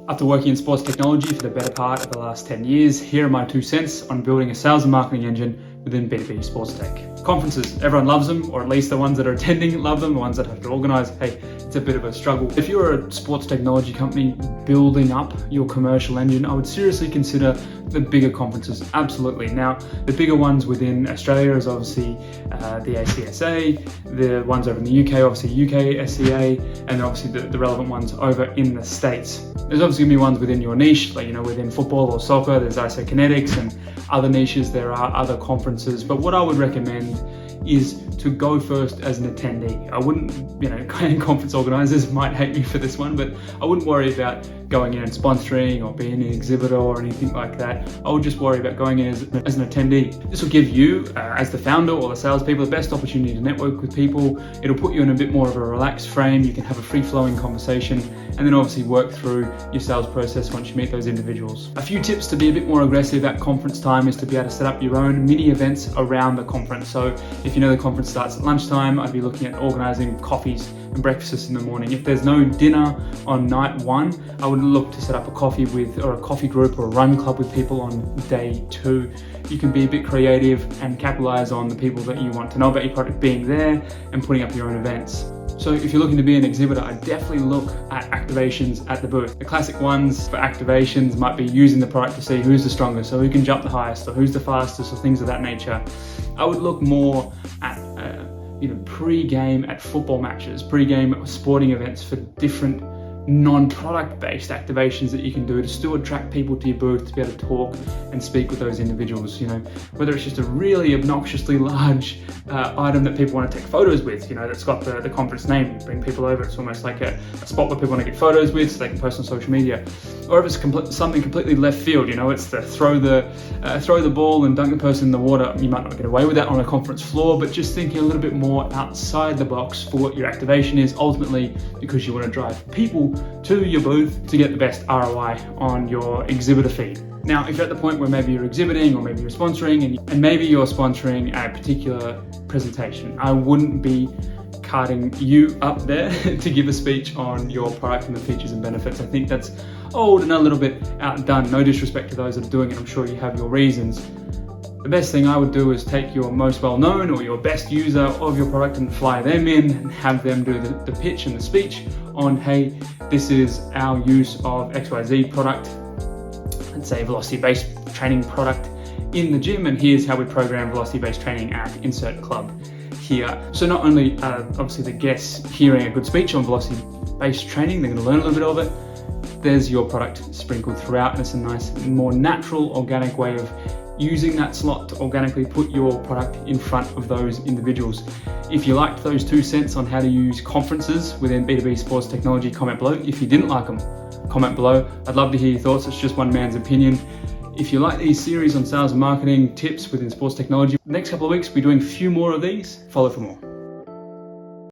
After working in sports technology for the better part of the last 10 years, here are my 2 cents on building a sales and marketing engine within B2B sports tech. Conferences, everyone loves them, or at least the ones that are attending love them, the ones that have to organise, hey, it's a bit of a struggle. If you're a sports technology company building up your commercial engine, I would seriously consider the bigger conferences, absolutely. Now, the bigger ones within Australia is obviously the ACSA, the ones over in the UK, obviously UK SCA, and obviously the relevant ones over in the States. There's obviously gonna be ones within your niche, like, within football or soccer, there's isokinetics, and other niches, there are other conferences. But what I would recommend is to go first as an attendee. I wouldn't, conference organisers might hate me for this one, but I wouldn't worry about going in and sponsoring or being an exhibitor or anything like that. I would just worry about going in as an attendee. This will give you, as the founder or the salespeople, the best opportunity to network with people. It'll put you in a bit more of a relaxed frame. You can have a free-flowing conversation and then obviously work through your sales process once you meet those individuals. A few tips to be a bit more aggressive at conference time is to be able to set up your own mini events around the conference. So if you know the conference starts at lunchtime, I'd be looking at organising coffees and breakfasts in the morning. If there's no dinner on night one, I would look to set up a coffee group or a run club with people on day 2. You can be a bit creative and capitalize on the people that you want to know about your product being there and putting up your own events. So if you're looking to be an exhibitor, I definitely look at activations at the booth. The classic ones for activations might be using the product to see who's the strongest, or who can jump the highest, or who's the fastest, or things of that nature. I would look more at pre-game at football matches, pre-game sporting events for different non-product based activations that you can do to still attract people to your booth to be able to talk and speak with those individuals. Whether it's just a really obnoxiously large item that people want to take photos with, that's got the conference name. You bring people over, it's almost like a spot where people want to get photos with so they can post on social media. Or if it's something completely left field, it's the throw the ball and dunk the person in the water. You might not get away with that on a conference floor, but just thinking a little bit more outside the box for what your activation is, ultimately because you want to drive people to your booth to get the best ROI on your exhibitor feed. Now, if you're at the point where maybe you're exhibiting or maybe you're sponsoring and maybe you're sponsoring a particular presentation, I wouldn't be carting you up there to give a speech on your product and the features and benefits. I think that's old and a little bit outdone. No disrespect to those that are doing it. I'm sure you have your reasons. The best thing I would do is take your most well-known or your best user of your product and fly them in and have them do the pitch and the speech on, hey, this is our use of XYZ product, let's say velocity-based training product in the gym, and here's how we program velocity-based training at insert club here. So not only obviously the guests hearing a good speech on velocity-based training, they're going to learn a little bit of it. There's your product sprinkled throughout, and it's a nice, more natural, organic way of using that slot to organically put your product in front of those individuals. If you liked those 2 cents on how to use conferences within B2B sports technology, comment below. If you didn't like them, comment below. I'd love to hear your thoughts. It's just one man's opinion. If you like these series on sales and marketing tips within sports technology, the next couple of weeks we'll be doing a few more of these. Follow for more.